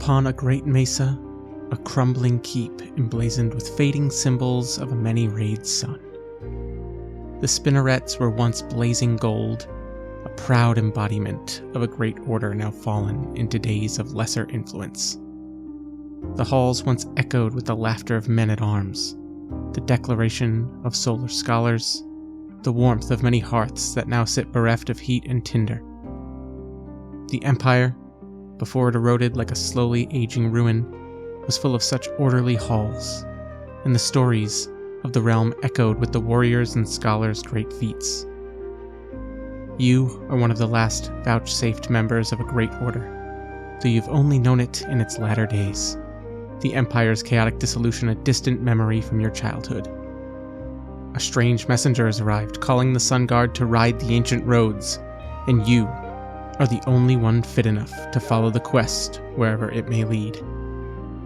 Upon a great mesa, a crumbling keep emblazoned with fading symbols of a many-rayed sun. The spinnerets were once blazing gold, a proud embodiment of a great order now fallen into days of lesser influence. The halls once echoed with the laughter of men-at-arms, the declaration of solar scholars, the warmth of many hearths that now sit bereft of heat and tinder. The empire, before it eroded like a slowly aging ruin, was full of such orderly halls, and the stories of the realm echoed with the warriors and scholars' great feats. You are one of the last vouchsafed members of a great order, though you've only known it in its latter days, the Empire's chaotic dissolution a distant memory from your childhood. A strange messenger has arrived, calling the Sun Guard to ride the ancient roads, and you are the only one fit enough to follow the quest wherever it may lead.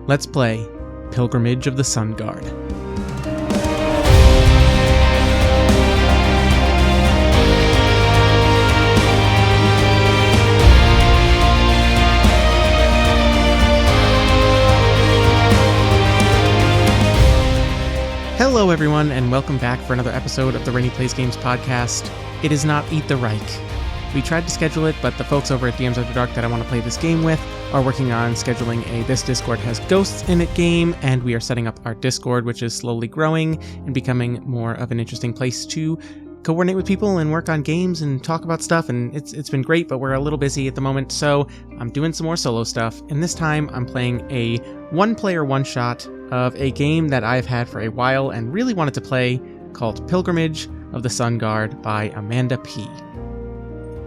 Let's play Pilgrimage of the Sun Guard. Hello everyone, and welcome back for another episode of the Rene Plays Games podcast. It is not Eat the Reich. We tried to schedule it, but the folks over at DMs After Dark that I want to play this game with are working on scheduling a This Discord Has Ghosts in It game, and we are setting up our Discord, which is slowly growing and becoming more of an interesting place to coordinate with people and work on games and talk about stuff, and it's been great, but we're a little busy at the moment, so I'm doing some more solo stuff, and this time I'm playing a one-player one-shot of a game that I've had for a while and really wanted to play, called Pilgrimage of the Sun Guard by Amanda P.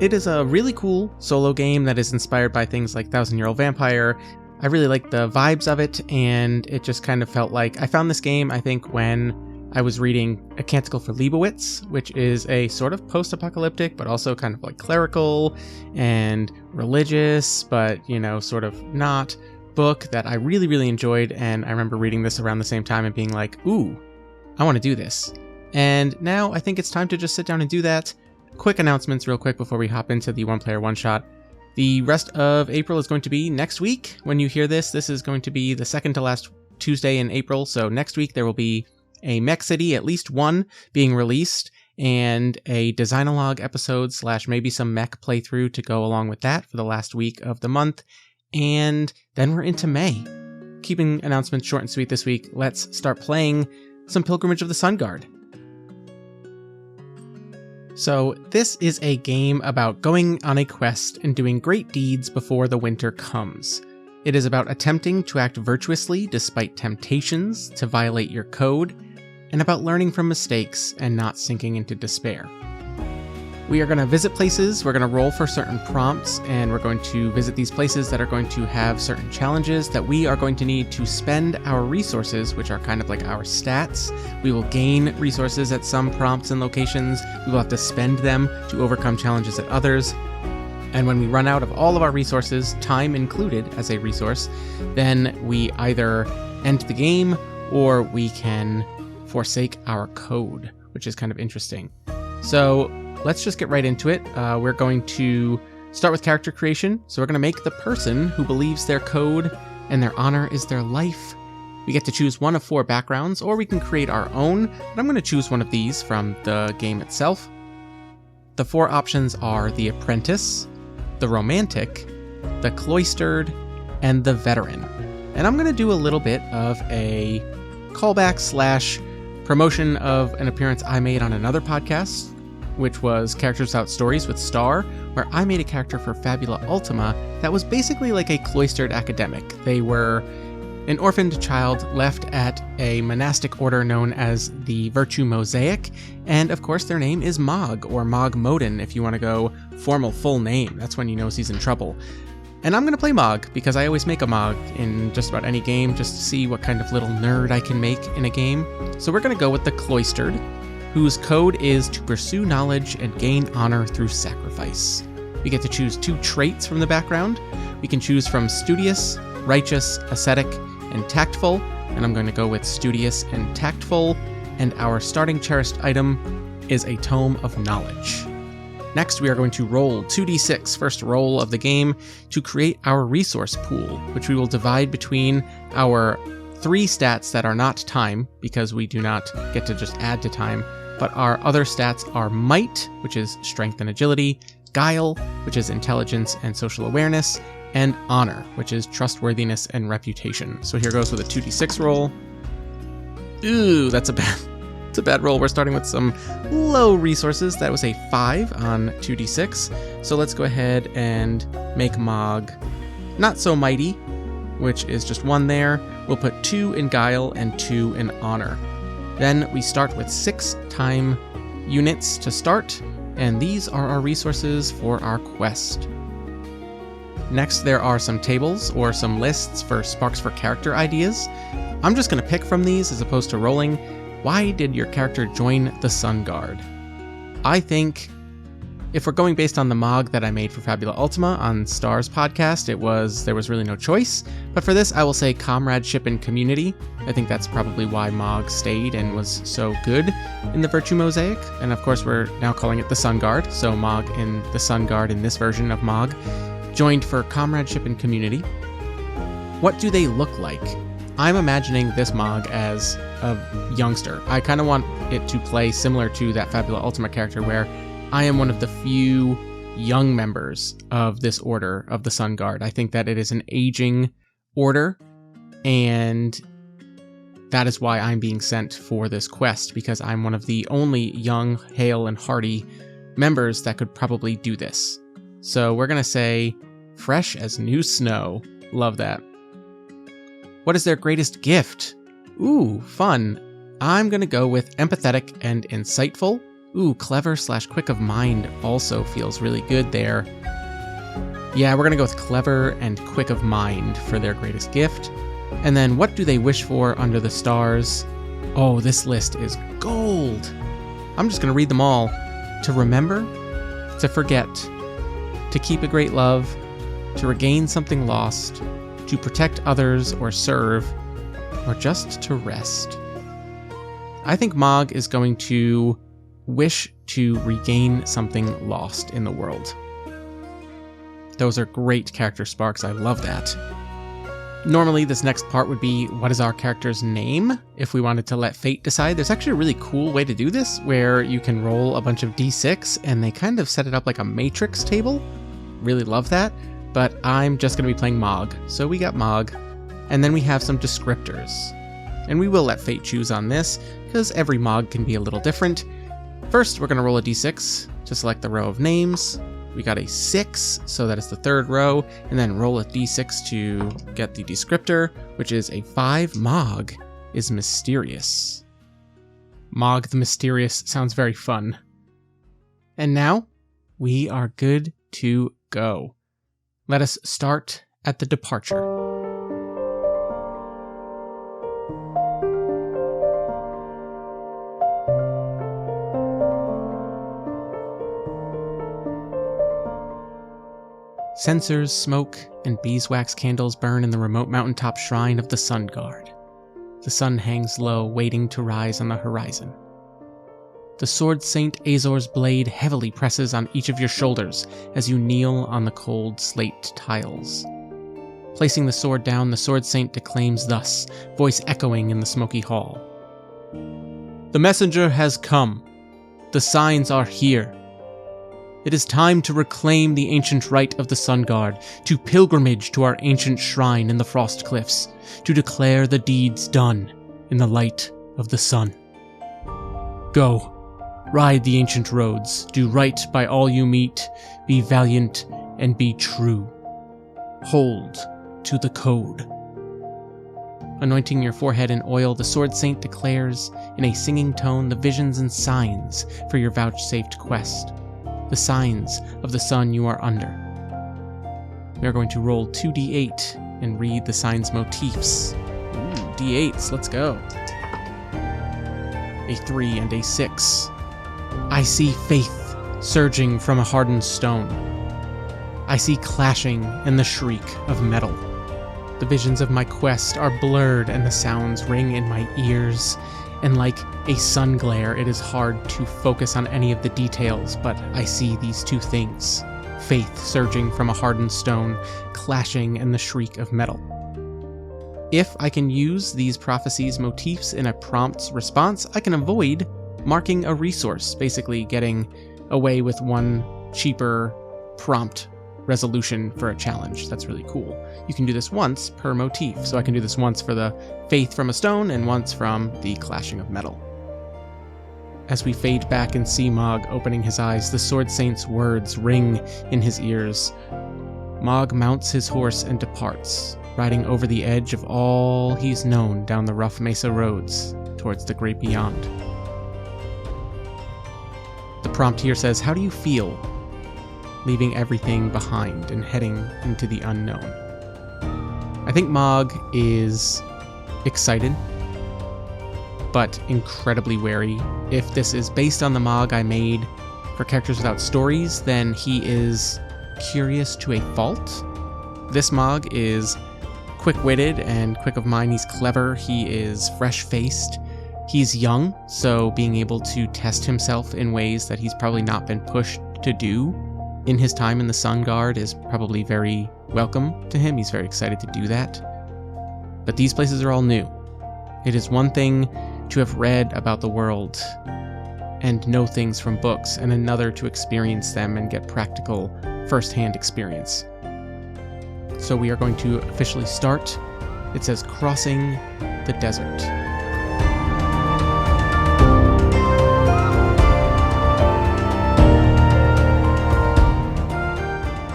It is a really cool solo game that is inspired by things like Thousand Year Old Vampire. I really like the vibes of it, and it just kind of felt like I found this game, I think, when I was reading A Canticle for Leibowitz, which is a sort of post-apocalyptic, but also kind of like clerical and religious, but, you know, sort of not, book that I really, really enjoyed, and I remember reading this around the same time and being like, ooh, I want to do this. And now I think it's time to just sit down and do that. Quick announcements real quick before we hop into the one-player one-shot. The rest of April is going to be next week. When you hear this, this is going to be the second to last Tuesday in April, so next week there will be a Mech City, at least one, being released, and a Designologue episode / maybe some mech playthrough to go along with that for the last week of the month. And then we're into May. Keeping announcements short and sweet this week, let's start playing some Pilgrimage of the Sun Guard. So this is a game about going on a quest and doing great deeds before the winter comes. It is about attempting to act virtuously despite temptations to violate your code, and about learning from mistakes and not sinking into despair. We are going to visit places, we're going to roll for certain prompts, and we're going to visit these places that are going to have certain challenges that we are going to need to spend our resources, which are kind of like our stats. We will gain resources at some prompts and locations, we will have to spend them to overcome challenges at others, and when we run out of all of our resources, time included as a resource, then we either end the game or we can forsake our code, which is kind of interesting. So let's just get right into it. We're going to start with character creation. So we're going to make the person who believes their code and their honor is their life. We get to choose one of 4 backgrounds, or we can create our own, but I'm going to choose one of these from the game itself. The 4 options are the apprentice, the romantic, the cloistered, and the veteran. And I'm going to do a little bit of a callback / promotion of an appearance I made on another podcast, which was Characters Without Stories with Star, where I made a character for Fabula Ultima that was basically like a cloistered academic. They were an orphaned child left at a monastic order known as the Virtue Mosaic, and of course their name is Mog, or Mog Modin if you want to go formal full name. That's when you know he's in trouble. And I'm going to play Mog, because I always make a Mog in just about any game, just to see what kind of little nerd I can make in a game. So we're going to go with the cloistered, whose code is to pursue knowledge and gain honor through sacrifice. We get to choose 2 traits from the background. We can choose from studious, righteous, ascetic, and tactful, and I'm going to go with studious and tactful, and our starting cherished item is a Tome of Knowledge. Next, we are going to roll 2d6, first roll of the game, to create our resource pool, which we will divide between our 3 stats that are not time, because we do not get to just add to time, but our other stats are might, which is strength and agility, guile, which is intelligence and social awareness, and honor, which is trustworthiness and reputation. So here goes with a 2d6 roll. Ooh, it's a bad roll. We're starting with some low resources. That was a 5 on 2d6. So let's go ahead and make Mog not so mighty, which is just 1 there. We'll put 2 in guile and 2 in honor. Then we start with 6 time units to start, and these are our resources for our quest. Next, there are some tables or some lists for sparks for character ideas. I'm just going to pick from these as opposed to rolling. Why did your character join the Sun Guard? I think if we're going based on the Mog that I made for Fabula Ultima on Star's podcast, there was really no choice. But for this, I will say comradeship and community. I think that's probably why Mog stayed and was so good in the Virtue Mosaic. And of course, we're now calling it the Sun Guard. So Mog in the Sun Guard in this version of Mog joined for comradeship and community. What do they look like? I'm imagining this Mog as a youngster. I kind of want it to play similar to that Fabula Ultima character where I am one of the few young members of this order of the Sun Guard. I think that it is an aging order, and that is why I'm being sent for this quest, because I'm one of the only young, hale, and hearty members that could probably do this. So we're going to say fresh as new snow. Love that. What is their greatest gift? Ooh, fun. I'm going to go with empathetic and insightful. Ooh, clever / quick of mind also feels really good there. Yeah, we're going to go with clever and quick of mind for their greatest gift. And then what do they wish for under the stars? Oh, this list is gold. I'm just going to read them all. To remember, to forget, to keep a great love, to regain something lost, to protect others or serve, or just to rest. I think Mog is going to wish to regain something lost in the world. Those are great character sparks. I love that. Normally, this next part would be, what is our character's name? If we wanted to let fate decide. There's actually a really cool way to do this, where you can roll a bunch of d6, and they kind of set it up like a matrix table. Really love that. But I'm just going to be playing Mog. So we got Mog. And then we have some descriptors. And we will let fate choose on this, because every Mog can be a little different. First, we're going to roll a d6 to select the row of names. We got a 6, so that is the 3rd row, and then roll a d6 to get the descriptor, which is a 5. Mog is mysterious. Mog the Mysterious sounds very fun. And now, we are good to go. Let us start at the departure. Censers, smoke, and beeswax candles burn in the remote mountaintop shrine of the Sun Guard. The sun hangs low, waiting to rise on the horizon. The sword Saint Azor's blade heavily presses on each of your shoulders as you kneel on the cold slate tiles. Placing the sword down, the sword saint declaims thus, voice echoing in the smoky hall. The messenger has come. The signs are here. It is time to reclaim the ancient right of the Sun Guard, to pilgrimage to our ancient shrine in the Frost Cliffs, to declare the deeds done in the light of the sun. Go, ride the ancient roads, do right by all you meet, be valiant and be true. Hold to the code. Anointing your forehead in oil, the Sword Saint declares in a singing tone the visions and signs for your vouchsafed quest. The signs of the sun you are under. We are going to roll 2d8 and read the signs motifs. Ooh, d8s, let's go. A 3 and a 6. I see faith surging from a hardened stone. I see clashing and the shriek of metal. The visions of my quest are blurred and the sounds ring in my ears, and like a sun glare, it is hard to focus on any of the details, but I see these two things: faith surging from a hardened stone, clashing, and the shriek of metal. If I can use these prophecies motifs in a prompt's response, I can avoid marking a resource, basically getting away with one cheaper prompt resolution for a challenge. That's really cool. You can do this once per motif, so I can do this once for the faith from a stone and once from the clashing of metal. As we fade back and see Mog opening his eyes, the Sword Saint's words ring in his ears. Mog mounts his horse and departs, riding over the edge of all he's known down the rough mesa roads towards the great beyond. The prompt here says, how do you feel leaving everything behind and heading into the unknown? I think Mog is excited, but incredibly wary. If this is based on the Mog I made for Characters Without Stories, then he is curious to a fault. This Mog is quick-witted and quick of mind. He's clever. He is fresh-faced. He's young, so being able to test himself in ways that he's probably not been pushed to do in his time in the Sun Guard is probably very welcome to him. He's very excited to do that. But these places are all new. It is one thing to have read about the world and know things from books, and another to experience them and get practical first-hand experience. So we are going to officially start. It says crossing the desert.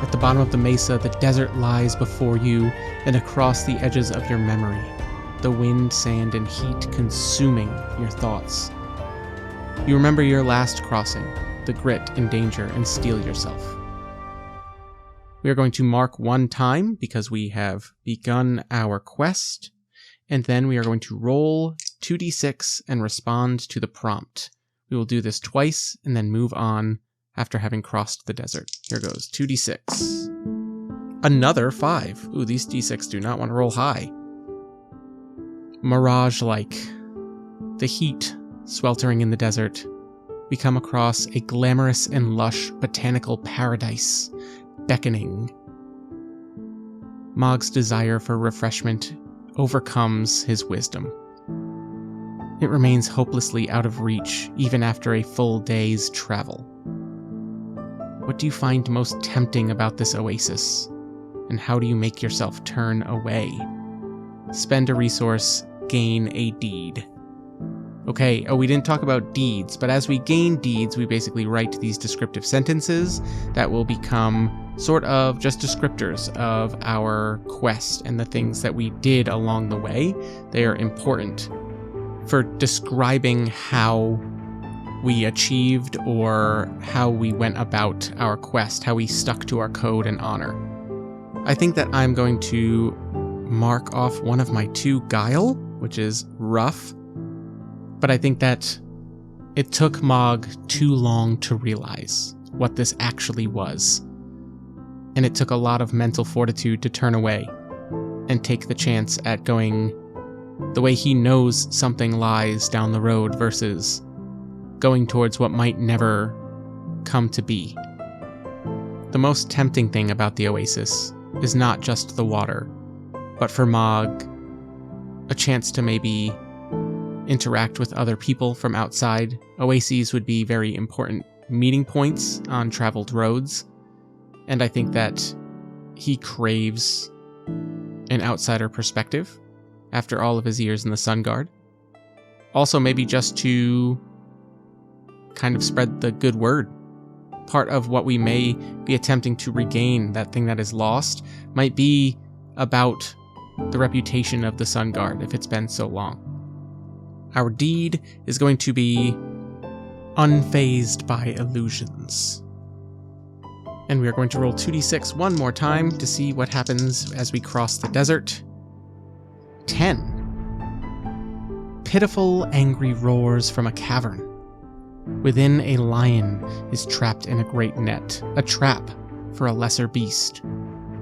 At the bottom of the mesa, the desert lies before you and across the edges of your memory, the wind, sand, and heat consuming your thoughts. You remember your last crossing, the grit and danger, and steel yourself. We are going to mark one time because we have begun our quest, and then we are going to roll 2d6 and respond to the prompt. We will do this twice and then move on after having crossed the desert. Here goes, 2d6. Another 5. Ooh, these d6 do not want to roll high. Mirage-like. The heat sweltering in the desert. We come across a glamorous and lush botanical paradise, beckoning. Mog's desire for refreshment overcomes his wisdom. It remains hopelessly out of reach, even after a full day's travel. What do you find most tempting about this oasis? And how do you make yourself turn away? Spend a resource, gain a deed. Okay, we didn't talk about deeds, but as we gain deeds, we basically write these descriptive sentences that will become sort of just descriptors of our quest and the things that we did along the way. They are important for describing how we achieved or how we went about our quest, how we stuck to our code and honor. I think that I'm going to mark off one of my 2 guile, which is rough. But I think that it took Mog too long to realize what this actually was. And it took a lot of mental fortitude to turn away and take the chance at going the way he knows something lies down the road versus going towards what might never come to be. The most tempting thing about the oasis is not just the water, but for Mog, a chance to maybe interact with other people from outside. Oases would be very important meeting points on traveled roads, and I think that he craves an outsider perspective after all of his years in the Sun Guard. Also, maybe just to kind of spread the good word. Part of what we may be attempting to regain, that thing that is lost, might be about the reputation of the Sun Guard if it's been so long. Our deed is going to be unfazed by illusions. And we are going to roll 2d6 one more time to see what happens as we cross the desert. 10. Pitiful, angry roars from a cavern. Within, a lion is trapped in a great net, a trap for a lesser beast.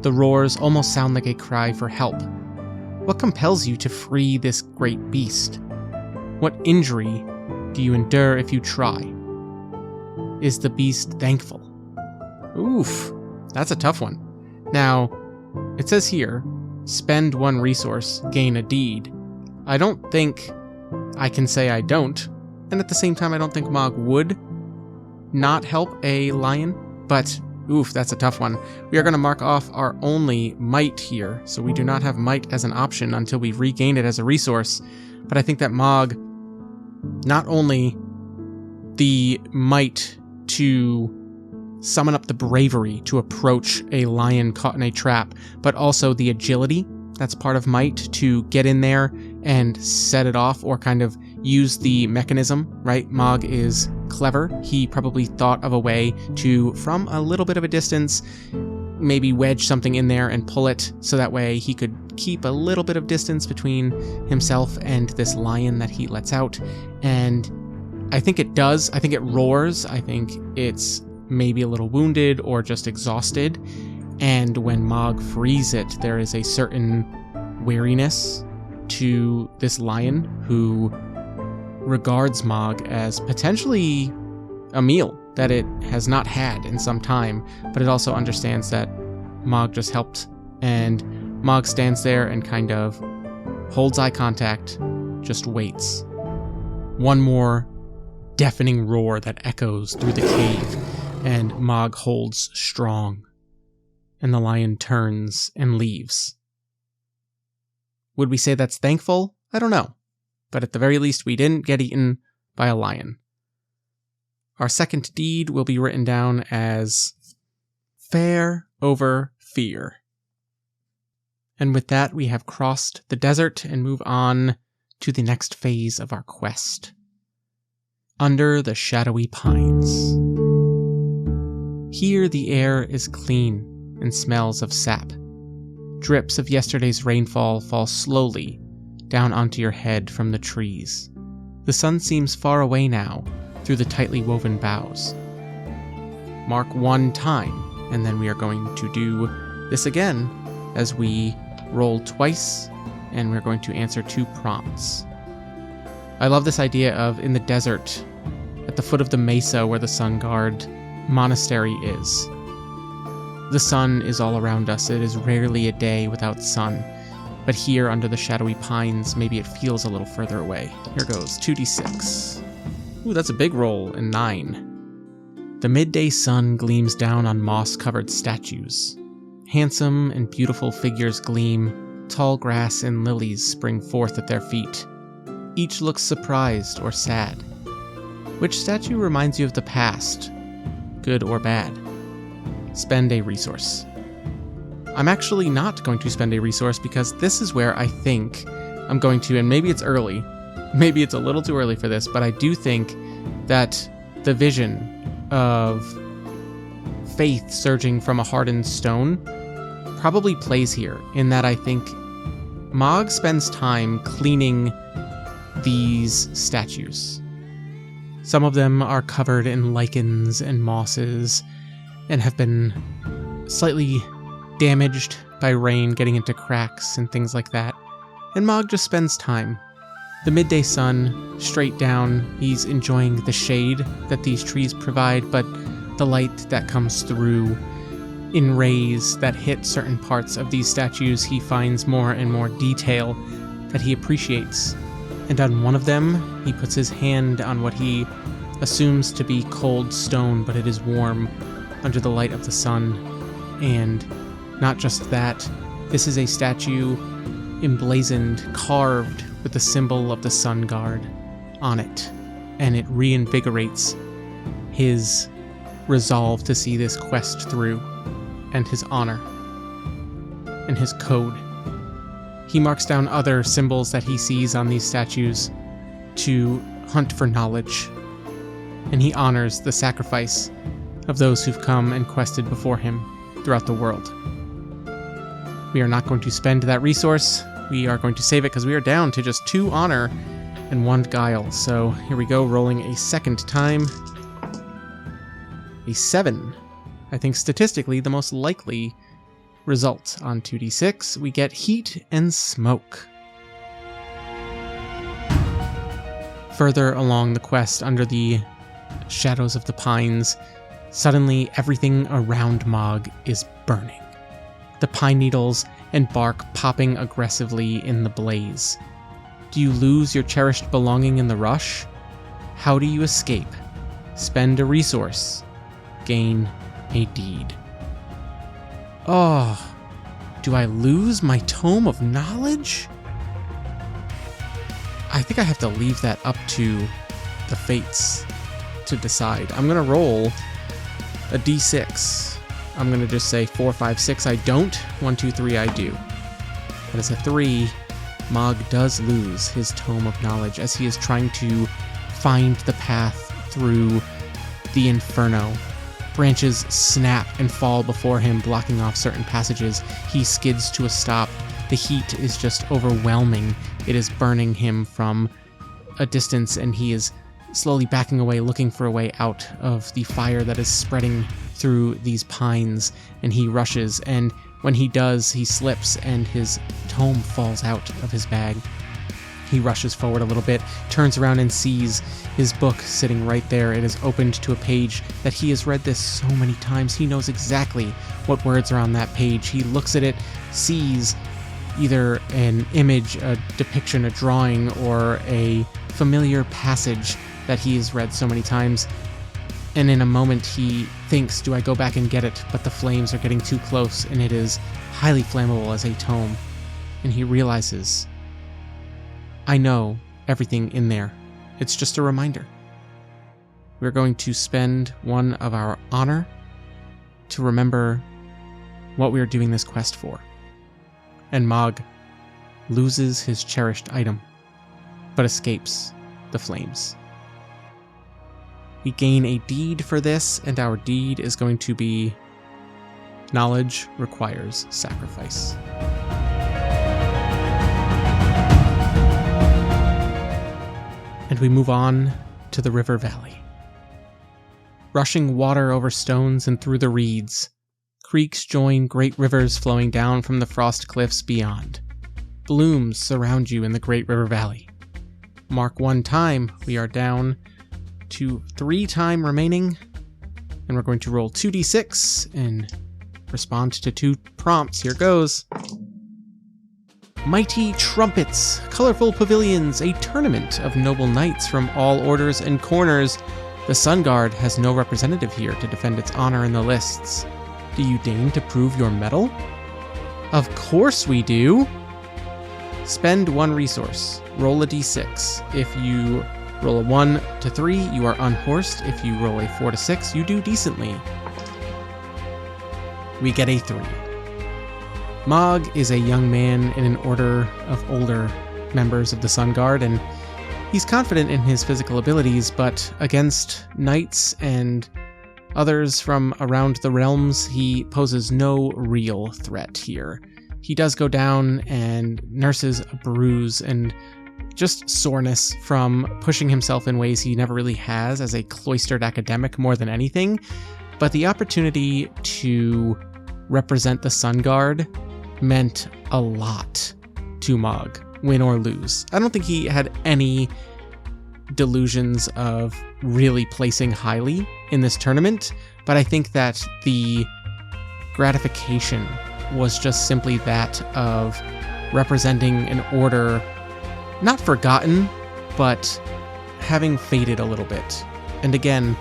The roars almost sound like a cry for help. What compels you to free this great beast? What injury do you endure if you try? Is the beast thankful? Oof, that's a tough one. Now, it says here, spend 1 resource, gain a deed. I don't think I can say I don't, and at the same time I don't think Mog would not help a lion, but oof, that's a tough one. We are going to mark off our only might here, so we do not have might as an option until we regain it as a resource, but I think that Mog, not only the might to summon up the bravery to approach a lion caught in a trap, but also the agility, that's part of might, to get in there and set it off or kind of use the mechanism, right? Mog is clever. He probably thought of a way to, from a little bit of a distance, maybe wedge something in there and pull it so that way he could keep a little bit of distance between himself and this lion that he lets out. And I think it does. I think it roars. I think it's maybe a little wounded or just exhausted. And when Mog frees it, there is a certain weariness to this lion who regards Mog as potentially a meal that it has not had in some time, but it also understands that Mog just helped, and Mog stands there and kind of holds eye contact, just waits. One more deafening roar that echoes through the cave, and Mog holds strong, and the lion turns and leaves. Would we say that's thankful? I don't know. But at the very least, we didn't get eaten by a lion. Our second deed will be written down as fair over fear. And with that, we have crossed the desert and move on to the next phase of our quest. Under the shadowy pines. Here the air is clean and smells of sap. Drips of yesterday's rainfall fall slowly down onto your head from the trees. The sun seems far away now through the tightly woven boughs. Mark 1 time, and then we are going to do this again as we roll twice, and we're going to answer 2 prompts. I love this idea of in the desert, at the foot of the mesa where the Sun Guard monastery is. The sun is all around us. It is rarely a day without sun. But here under the shadowy pines, maybe it feels a little further away. Here goes, 2d6. Ooh, that's a big roll, and 9. The midday sun gleams down on moss-covered statues. Handsome and beautiful figures gleam. Tall grass and lilies spring forth at their feet. Each looks surprised or sad. Which statue reminds you of the past, good or bad? Spend a resource. I'm actually not going to spend a resource because this is where I think I'm going to, and maybe it's early, maybe it's a little too early for this, but I do think that the vision of faith surging from a hardened stone probably plays here, in that I think Mog spends time cleaning these statues. Some of them are covered in lichens and mosses and have been slightly damaged by rain, getting into cracks and things like that. And Mog just spends time. The midday sun, straight down, he's enjoying the shade that these trees provide, but the light that comes through in rays that hit certain parts of these statues, he finds more and more detail that he appreciates. And on one of them, he puts his hand on what he assumes to be cold stone, but it is warm under the light of the sun. And not just that, this is a statue emblazoned, carved with the symbol of the Sun Guard on it, and it reinvigorates his resolve to see this quest through, and his honor, and his code. He marks down other symbols that he sees on these statues to hunt for knowledge, and he honors the sacrifice of those who've come and quested before him throughout the world. We are not going to spend that resource. We are going to save it because we are down to just 2 honor and 1 guile. So here we go, rolling a second time. A 7. I think statistically the most likely result. On 2d6, we get heat and smoke. Further along the quest, under the shadows of the pines, suddenly everything around Mog is burning. The pine needles and bark popping aggressively in the blaze. Do you lose your cherished belonging in the rush? How do you escape? Spend a resource. Gain a deed. Oh, do I lose my Tome of Knowledge? I think I have to leave that up to the fates to decide. I'm going to roll a d6. I'm going to just say 4, 5, 6, I don't. 1, 2, 3, I do. That is a 3. Mog does lose his Tome of Knowledge as he is trying to find the path through the inferno. Branches snap and fall before him, blocking off certain passages. He skids to a stop. The heat is just overwhelming. It is burning him from a distance, and he is slowly backing away, looking for a way out of the fire that is spreading through these pines, and he rushes, and when he does, he slips, and his tome falls out of his bag. He rushes forward a little bit, turns around and sees his book sitting right there. It is opened to a page that he has read this so many times. He knows exactly what words are on that page. He looks at it, sees either an image, a depiction, a drawing, or a familiar passage that he has read so many times. And in a moment he thinks, do I go back and get it? But the flames are getting too close, and it is highly flammable as a tome. And he realizes, I know everything in there. It's just a reminder. We're going to spend one of our honor to remember what we are doing this quest for. And Mog loses his cherished item, but escapes the flames. We gain a deed for this, and our deed is going to be Knowledge Requires Sacrifice. And we move on to the river valley. Rushing water over stones and through the reeds, creeks join great rivers flowing down from the frost cliffs beyond. Blooms surround you in the great river valley. Mark 1 time, we are down to 3 time remaining, and we're going to roll 2d6 and respond to 2 prompts. Here goes. Mighty trumpets, colorful pavilions, a tournament of noble knights from all orders and corners. The Sun Guard has no representative here to defend its honor in the lists. Do you deign to prove your mettle? Of course we do. Spend 1 resource. Roll a d6. If you roll a 1 to 3, you are unhorsed. If you roll a 4 to 6, you do decently. We get a 3. Mog is a young man in an order of older members of the Sun Guard, and he's confident in his physical abilities, but against knights and others from around the realms, he poses no real threat here. He does go down and nurses a bruise and just soreness from pushing himself in ways he never really has as a cloistered academic more than anything, but the opportunity to represent the Sun Guard meant a lot to Mog, win or lose. I don't think he had any delusions of really placing highly in this tournament, but I think that the gratification was just simply that of representing an order not forgotten, but having faded a little bit. And again,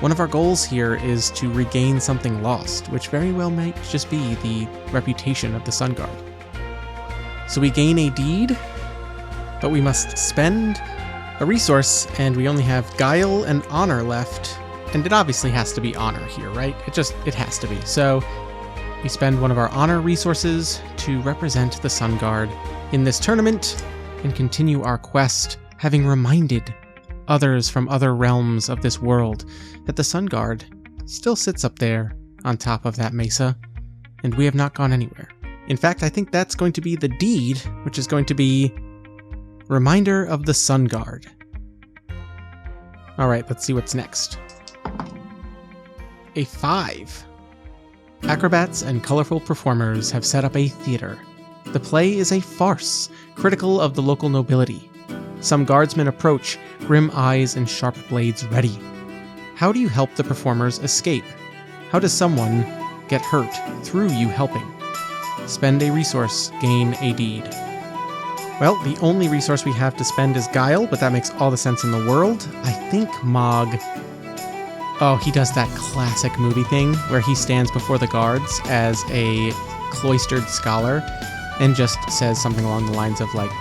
one of our goals here is to regain something lost, which very well might just be the reputation of the Sun Guard. So we gain a deed, but we must spend a resource, and we only have Guile and Honor left, and it obviously has to be Honor here, right? It has to be. So we spend one of our Honor resources to represent the Sun Guard in this tournament and continue our quest, having reminded others from other realms of this world that the Sun Guard still sits up there on top of that mesa, and we have not gone anywhere. In fact, I think that's going to be the deed, which is going to be Reminder of the Sun Guard. Alright, let's see what's next. A 5. Acrobats and colorful performers have set up a theater. The play is a farce, critical of the local nobility. Some guardsmen approach, grim eyes and sharp blades ready. How do you help the performers escape? How does someone get hurt through you helping? Spend a resource, gain a deed. Well, the only resource we have to spend is Guile, but that makes all the sense in the world. I think Mog... Oh, he does that classic movie thing where he stands before the guards as a cloistered scholar and just says something along the lines of like,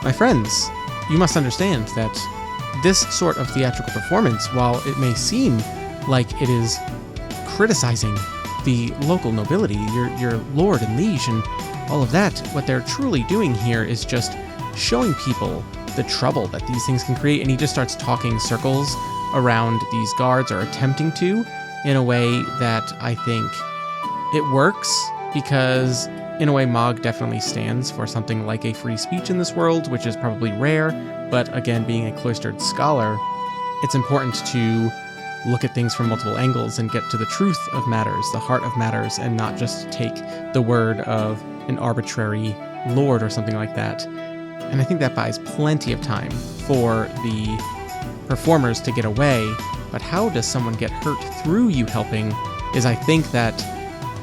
"My friends, you must understand that this sort of theatrical performance, while it may seem like it is criticizing the local nobility, your lord and liege and all of that, what they're truly doing here is just showing people the trouble that these things can create." And he just starts talking circles around these guards, or attempting to, in a way that I think it works, because in a way Mog definitely stands for something like a free speech in this world, which is probably rare, but again, being a cloistered scholar, it's important to look at things from multiple angles and get to the truth of matters, the heart of matters, and not just take the word of an arbitrary lord or something like that. And I think that buys plenty of time for the performers to get away, but how does someone get hurt through you helping is, I think, that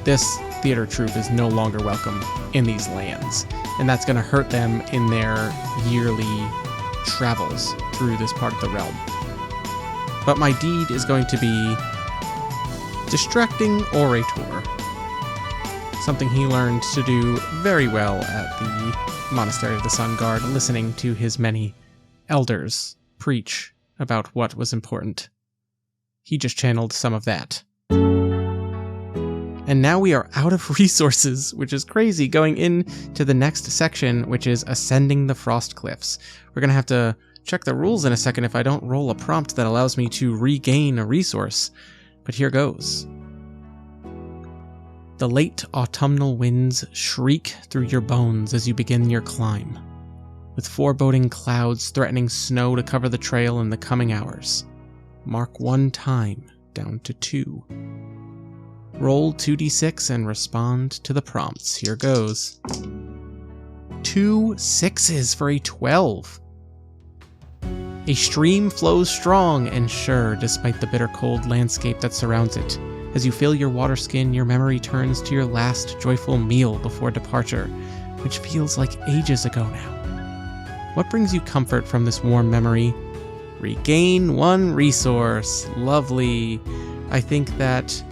this theater troupe is no longer welcome in these lands, and that's going to hurt them in their yearly travels through this part of the realm. But my deed is going to be Distracting Orator, something he learned to do very well at the Monastery of the Sun Guard, listening to his many elders preach about what was important. He just channeled some of that. And now we are out of resources, which is crazy, going into the next section, which is Ascending the Frost Cliffs. We're going to have to check the rules in a second if I don't roll a prompt that allows me to regain a resource. But here goes. The late autumnal winds shriek through your bones as you begin your climb, with foreboding clouds threatening snow to cover the trail in the coming hours. Mark 1 time down to 2. Roll 2d6 and respond to the prompts. Here goes. 2 6s for a 12. A stream flows strong and sure despite the bitter cold landscape that surrounds it. As you fill your water skin, your memory turns to your last joyful meal before departure, which feels like ages ago now. What brings you comfort from this warm memory? Regain 1 resource. Lovely. I think that,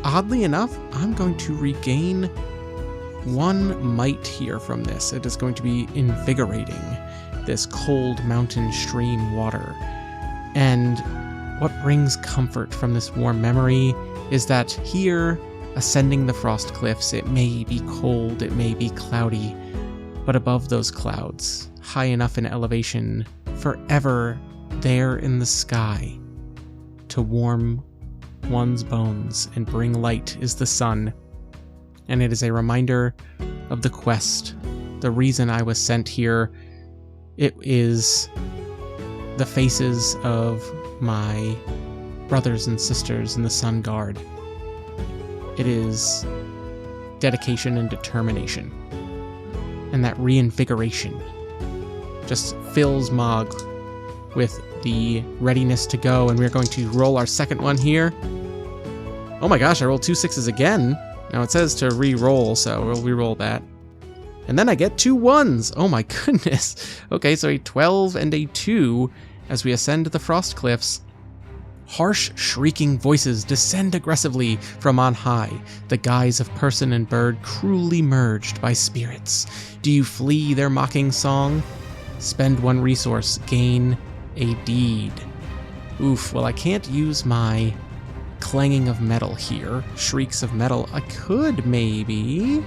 oddly enough, I'm going to regain 1 might here from this. It is going to be invigorating, this cold mountain stream water. And what brings comfort from this warm memory is that here, ascending the frost cliffs, it may be cold, it may be cloudy, but above those clouds, high enough in elevation, forever there in the sky, to warm one's bones and bring light is the sun. And it is a reminder of the quest, the reason I was sent here. It is the faces of my brothers and sisters in the Sun Guard. It is dedication and determination. And that reinvigoration just fills Mog with the readiness to go. And we're going to roll our second one here. Oh my gosh, I rolled 2 6s again. Now it says to re-roll, so we'll re-roll that. And then I get 2 1s. Oh my goodness. Okay, so a 12 and a 2 as we ascend the frost cliffs. Harsh, shrieking voices descend aggressively from on high, the guise of person and bird cruelly merged by spirits. Do you flee their mocking song? Spend 1 resource, gain a deed. Oof, well I can't use my clanging of metal here, shrieks of metal. I could maybe,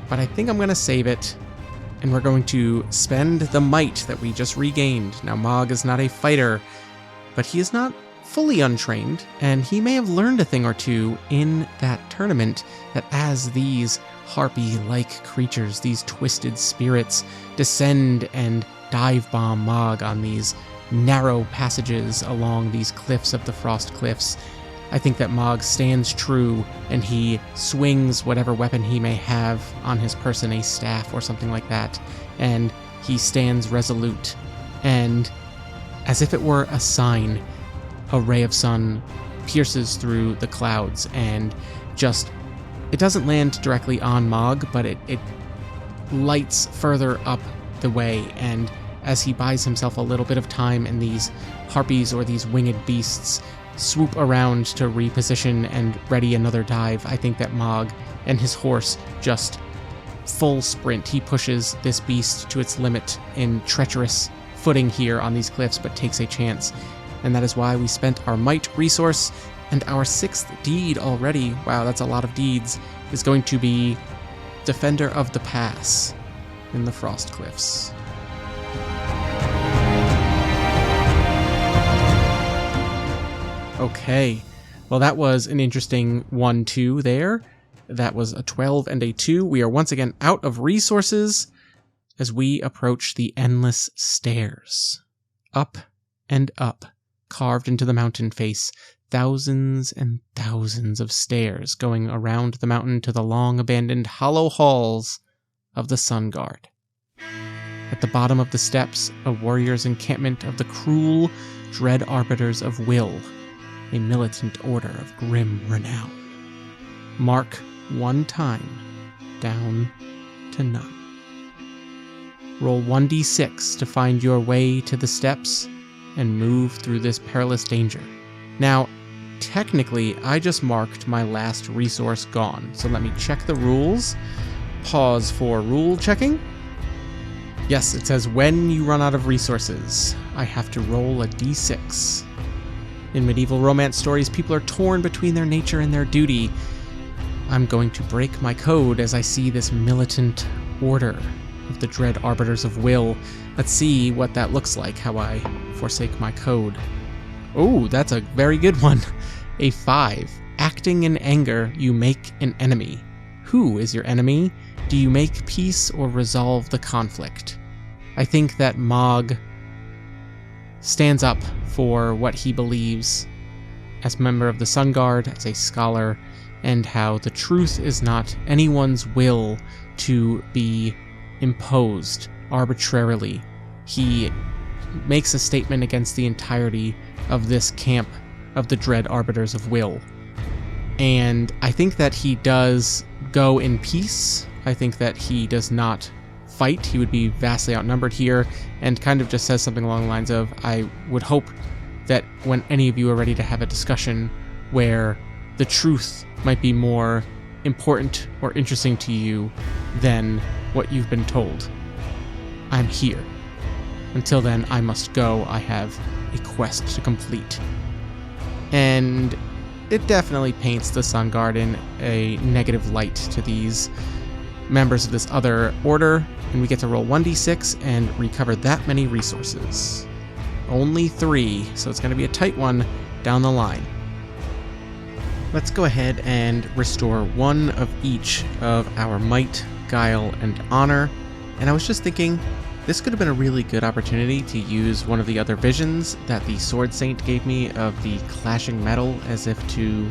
but I think I'm going to save it, and we're going to spend the might that we just regained. Now Mog is not a fighter, but he is not fully untrained, and he may have learned a thing or two in that tournament, that as these harpy-like creatures, these twisted spirits, descend and dive bomb Mog on these narrow passages along these cliffs of the frost cliffs, I think that Mog stands true, and he swings whatever weapon he may have on his person, a staff or something like that, and he stands resolute and as if it were a sign, a ray of sun pierces through the clouds and it doesn't land directly on Mog, but it lights further up the way, and as he buys himself a little bit of time and these harpies or these winged beasts swoop around to reposition and ready another dive, I think that Mog and his horse just full sprint. He pushes this beast to its limit in treacherous footing here on these cliffs, but takes a chance. And that is why we spent our might resource, and our 6th deed already, wow, that's a lot of deeds, is going to be Defender of the Pass in the Frost Cliffs. Okay, well that was an interesting 1-2 there. That was a 12 and a 2. We are once again out of resources as we approach the endless stairs. Up and up, carved into the mountain face, thousands and thousands of stairs going around the mountain to the long abandoned hollow halls of the Sun Guard. At the bottom of the steps, a warrior's encampment of the cruel, dread arbiters of will, a militant order of grim renown. Mark 1 time, down to none. Roll 1d6 to find your way to the steps and move through this perilous danger. Now, technically, I just marked my last resource gone, so let me check the rules. Pause for rule checking. Yes, it says when you run out of resources, I have to roll a d6. In medieval romance stories, people are torn between their nature and their duty. I'm going to break my code as I see this militant order of the dread arbiters of will. Let's see what that looks like, how I forsake my code. Oh, that's a very good one. A 5. Acting in anger, you make an enemy. Who is your enemy? Do you make peace or resolve the conflict? I think that Mog stands up for what he believes as a member of the Sun Guard, as a scholar, and how the truth is not anyone's will to be imposed arbitrarily. He makes a statement against the entirety of this camp of the dread arbiters of will. And I think that he does go in peace. I think that he does not fight. He would be vastly outnumbered here, and kind of just says something along the lines of, I would hope that when any of you are ready to have a discussion where the truth might be more important or interesting to you than what you've been told, I'm here. Until then, I must go. I have a quest to complete. And it definitely paints the Sun Guard in a negative light to these members of this other order, and we get to roll 1d6 and recover that many resources. Only 3, so it's going to be a tight one down the line. Let's go ahead and restore 1 of each of our might, guile, and honor. And I was just thinking, this could have been a really good opportunity to use one of the other visions that the Sword Saint gave me of the clashing metal, as if to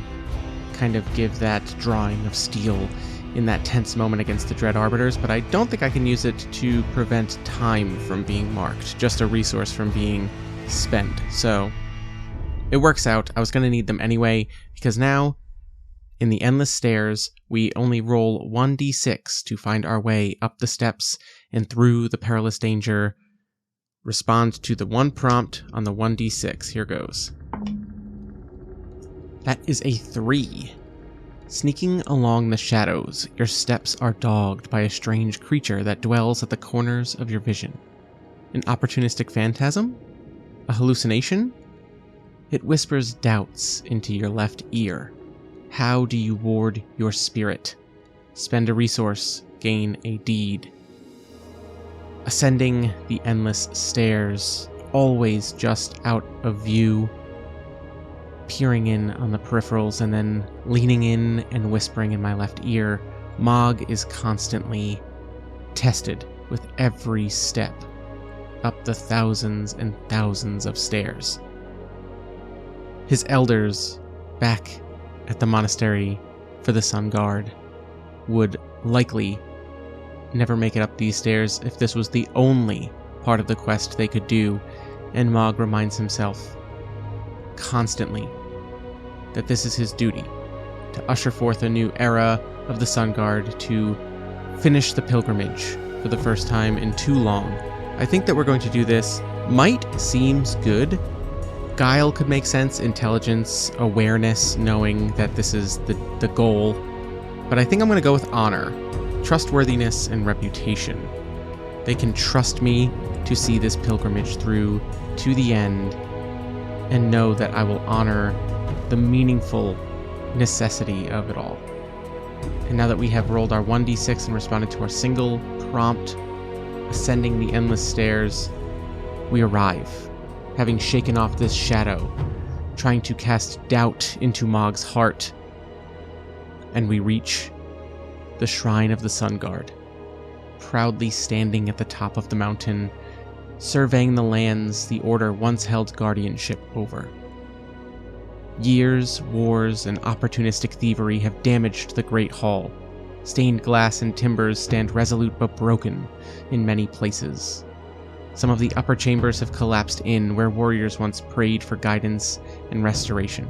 kind of give that drawing of steel in that tense moment against the Dread Arbiters, but I don't think I can use it to prevent time from being marked, just a resource from being spent. So it works out. I was going to need them anyway, because now, in the Endless Stairs, we only roll 1d6 to find our way up the steps and through the perilous danger. Respond to the 1 prompt on the 1d6. Here goes. That is a 3. Sneaking along the shadows, your steps are dogged by a strange creature that dwells at the corners of your vision. An opportunistic phantasm? A hallucination? It whispers doubts into your left ear. How do you ward your spirit? Spend a resource, gain a deed. Ascending the endless stairs, always just out of view. Peering in on the peripherals and then leaning in and whispering in my left ear, Mog is constantly tested with every step up the thousands and thousands of stairs. His elders, back at the monastery for the Sun Guard, would likely never make it up these stairs if this was the only part of the quest they could do, and Mog reminds himself constantly that this is his duty, to usher forth a new era of the Sun Guard, to finish the pilgrimage for the first time in too long. I think that we're going to do this. Might seems good. Guile could make sense, intelligence, awareness, knowing that this is the goal. But I think I'm going to go with honor, trustworthiness, and reputation. They can trust me to see this pilgrimage through to the end and know that I will honor the meaningful necessity of it all. And now that we have rolled our 1d6 and responded to our single prompt, ascending the endless stairs, we arrive, having shaken off this shadow, trying to cast doubt into Mog's heart, and we reach the Shrine of the Sun Guard, proudly standing at the top of the mountain, surveying the lands the Order once held guardianship over. Years, wars, and opportunistic thievery have damaged the Great Hall. Stained glass and timbers stand resolute but broken in many places. Some of the upper chambers have collapsed in where warriors once prayed for guidance and restoration.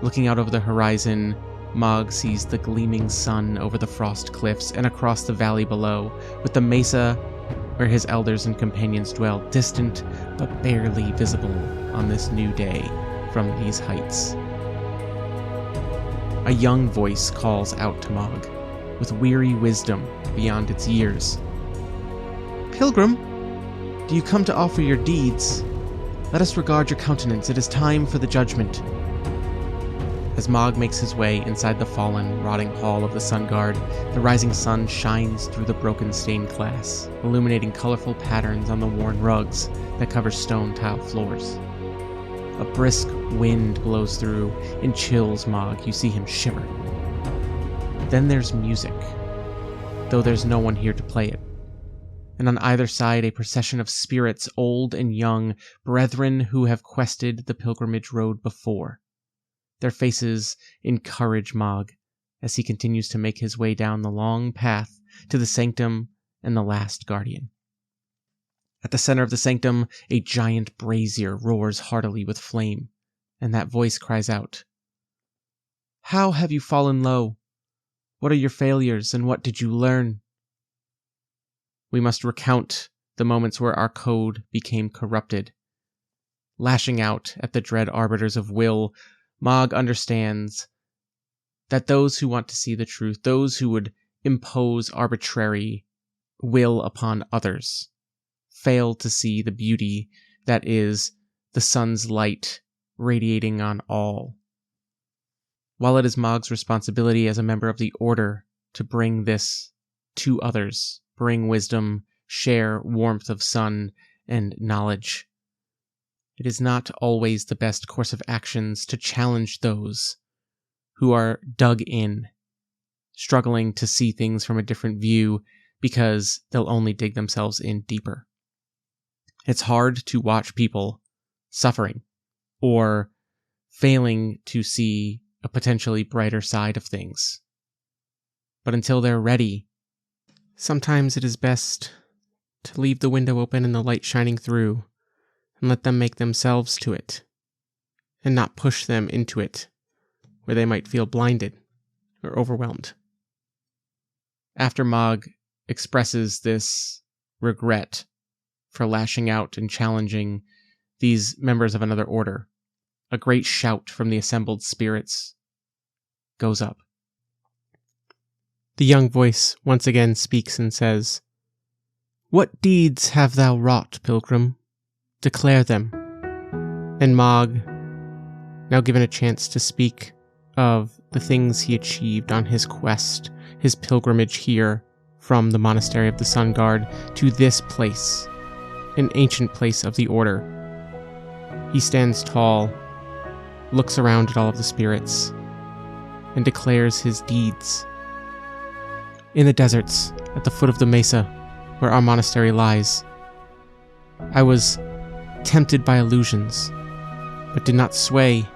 Looking out over the horizon, Mog sees the gleaming sun over the frost cliffs and across the valley below, with the mesa where his elders and companions dwell, distant but barely visible on this new day from these heights. A young voice calls out to Mog, with weary wisdom beyond its years. "Pilgrim, do you come to offer your deeds? Let us regard your countenance. It is time for the judgment." As Mog makes his way inside the fallen, rotting hall of the Sun Guard, the rising sun shines through the broken stained glass, illuminating colorful patterns on the worn rugs that cover stone tile floors. A brisk wind blows through and chills Mog. You see him shiver. Then there's music, though there's no one here to play it. And on either side, a procession of spirits, old and young, brethren who have quested the pilgrimage road before. Their faces encourage Mog as he continues to make his way down the long path to the sanctum and the last guardian. At the center of the sanctum, a giant brazier roars heartily with flame, and that voice cries out, "How have you fallen low? What are your failures, and what did you learn?" We must recount the moments where our code became corrupted. Lashing out at the dread arbiters of will, Mog understands that those who want to see the truth, those who would impose arbitrary will upon others, fail to see the beauty that is the sun's light radiating on all. While it is Mog's responsibility as a member of the Order to bring this to others, bring wisdom, share warmth of sun and knowledge, it is not always the best course of actions to challenge those who are dug in, struggling to see things from a different view because they'll only dig themselves in deeper. It's hard to watch people suffering or failing to see a potentially brighter side of things. But until they're ready, sometimes it is best to leave the window open and the light shining through and let them make themselves to it and not push them into it where they might feel blinded or overwhelmed. After Mog expresses this regret for lashing out and challenging these members of another order, a great shout from the assembled spirits goes up. The young voice once again speaks and says, "What deeds have thou wrought, pilgrim? Declare them." And Mog, now given a chance to speak of the things he achieved on his quest, his pilgrimage here from the Monastery of the Sun Guard to this place, an ancient place of the Order. He stands tall, looks around at all of the spirits, and declares his deeds. In the deserts, at the foot of the mesa, where our monastery lies, I was tempted by illusions, but did not sway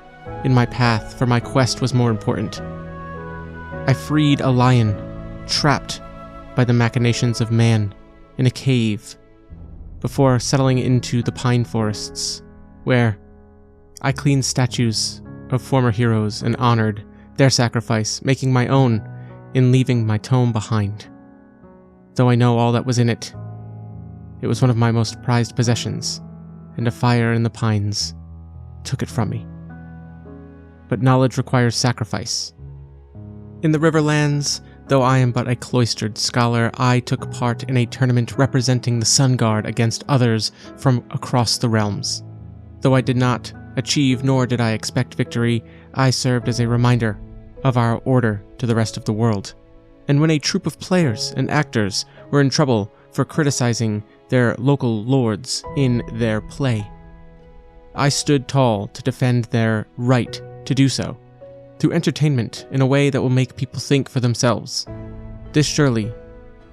in my path, for my quest was more important. I freed a lion, trapped by the machinations of man, in a cave before settling into the pine forests, where I cleaned statues of former heroes and honored their sacrifice, making my own in leaving my tome behind. Though I know all that was in it, it was one of my most prized possessions, and a fire in the pines took it from me. But knowledge requires sacrifice. In the Riverlands, though I am but a cloistered scholar, I took part in a tournament representing the Sun Guard against others from across the realms. Though I did not achieve nor did I expect victory, I served as a reminder of our order to the rest of the world. And when a troop of players and actors were in trouble for criticizing their local lords in their play, I stood tall to defend their right to do so, through entertainment in a way that will make people think for themselves. This surely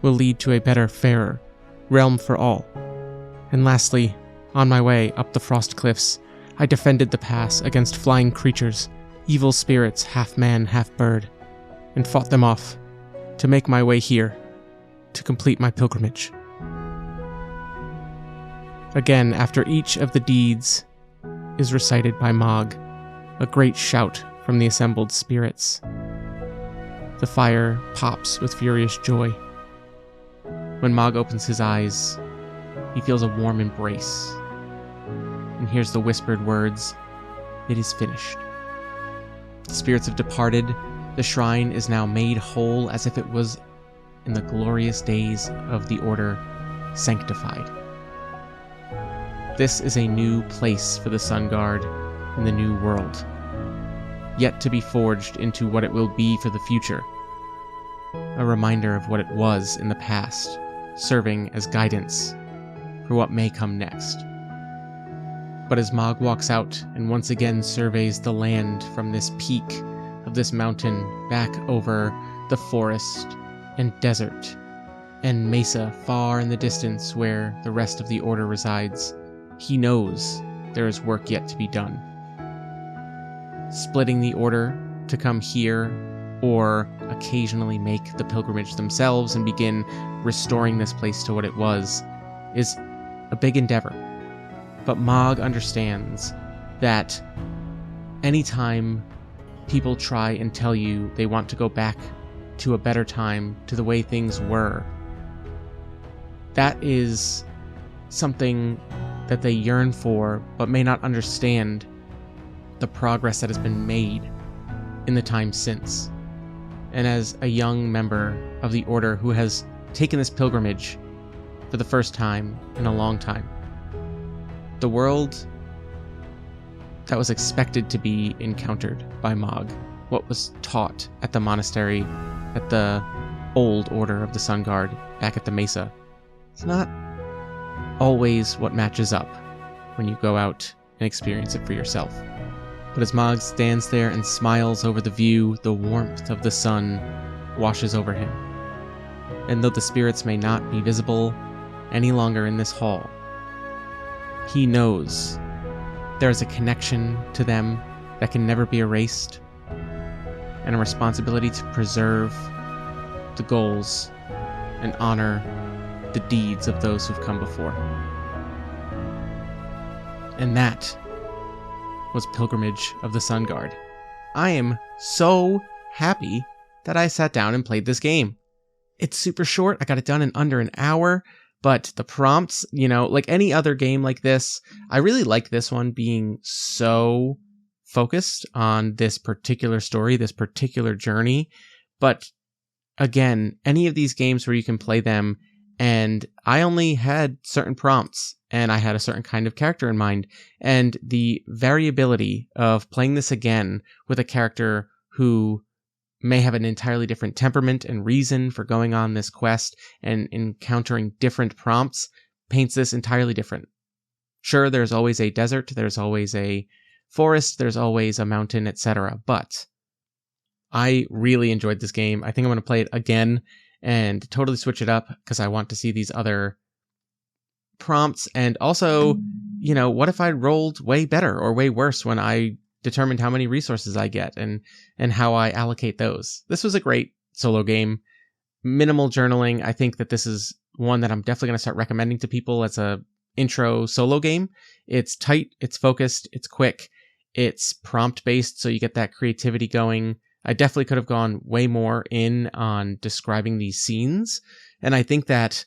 will lead to a better, fairer realm for all. And lastly, on my way up the frost cliffs, I defended the pass against flying creatures, evil spirits, half man, half bird, and fought them off to make my way here to complete my pilgrimage. Again, after each of the deeds is recited by Mog, a great shout from the assembled spirits. The fire pops with furious joy. When Mog opens his eyes, he feels a warm embrace and hears the whispered words, "It is finished." The spirits have departed. The shrine is now made whole as if it was in the glorious days of the Order, sanctified. This is a new place for the Sun Guard in the new world, yet to be forged into what it will be for the future. A reminder of what it was in the past, serving as guidance for what may come next. But as Mog walks out and once again surveys the land from this peak of this mountain back over the forest and desert and mesa far in the distance where the rest of the Order resides, he knows there is work yet to be done. Splitting the Order to come here or occasionally make the pilgrimage themselves and begin restoring this place to what it was is a big endeavor. But Mog understands that anytime people try and tell you they want to go back to a better time, to the way things were, that is something that they yearn for, but may not understand the progress that has been made in the time since. And as a young member of the Order who has taken this pilgrimage for the first time in a long time, the world that was expected to be encountered by Mog, what was taught at the monastery, at the old Order of the Sun Guard back at the Mesa, it's not always what matches up when you go out and experience it for yourself. But as Mog stands there and smiles over the view, the warmth of the sun washes over him. And though the spirits may not be visible any longer in this hall, he knows there is a connection to them that can never be erased, and a responsibility to preserve the goals and honor the deeds of those who've come before. And that was Pilgrimage of the Sun Guard. I am so happy that I sat down and played this game. It's super short. I got it done in under an hour, but the prompts, like any other game like this, I really like this one being so focused on this particular story, this particular journey. But again, any of these games where you can play them, and I only had certain prompts and I had a certain kind of character in mind, and the variability of playing this again with a character who may have an entirely different temperament and reason for going on this quest and encountering different prompts paints this entirely different. Sure, there's always a desert, there's always a forest, there's always a mountain, etc. But I really enjoyed this game. I think I'm going to play it again and totally switch it up because I want to see these other prompts. And also, what if I rolled way better or way worse when I determined how many resources I get and how I allocate those. This was a great solo game. Minimal journaling. I think that this is one that I'm definitely going to start recommending to people as a intro solo game. It's tight, it's focused, it's quick, it's prompt based, so you get that creativity going. I definitely could have gone way more in on describing these scenes, and I think that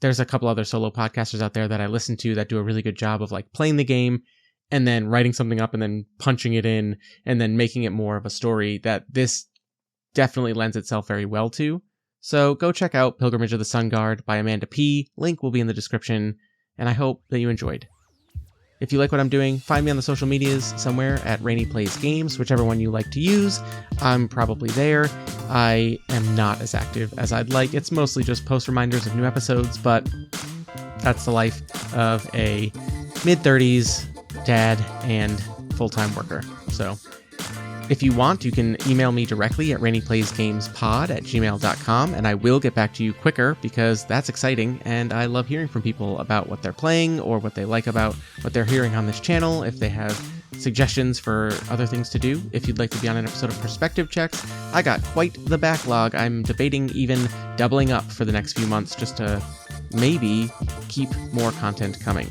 there's a couple other solo podcasters out there that I listen to that do a really good job of like playing the game and then writing something up and then punching it in and then making it more of a story that this definitely lends itself very well to. So go check out Pilgrimage of the Sun Guard by Amanda P. Link will be in the description, and I hope that you enjoyed. If you like what I'm doing, find me on the social medias somewhere at Rene Plays Games, whichever one you like to use. I'm probably there. I am not as active as I'd like. It's mostly just post reminders of new episodes, but that's the life of a mid-30s dad and full-time worker. So if you want, you can email me directly at reneplaysgamespod@gmail.com, and I will get back to you quicker because that's exciting, and I love hearing from people about what they're playing or what they like about what they're hearing on this channel, if they have suggestions for other things to do. If you'd like to be on an episode of Perspective Checks, I got quite the backlog. I'm debating even doubling up for the next few months just to maybe keep more content coming.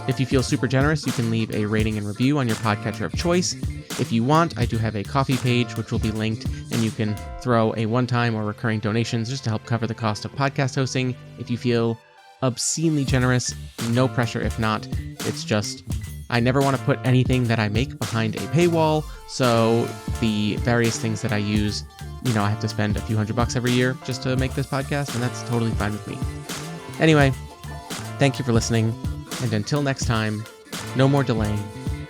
If you feel super generous, you can leave a rating and review on your podcatcher of choice. If you want, I do have a Ko-fi page, which will be linked, and you can throw a one-time or recurring donations just to help cover the cost of podcast hosting. If you feel obscenely generous, no pressure if not. It's just, I never want to put anything that I make behind a paywall, so the various things that I use, I have to spend a few $100 every year just to make this podcast, and that's totally fine with me. Anyway, thank you for listening. And until next time, no more delaying.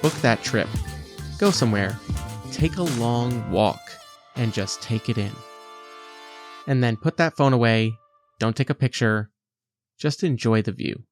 Book that trip. Go somewhere. Take a long walk and just take it in. And then put that phone away. Don't take a picture. Just enjoy the view.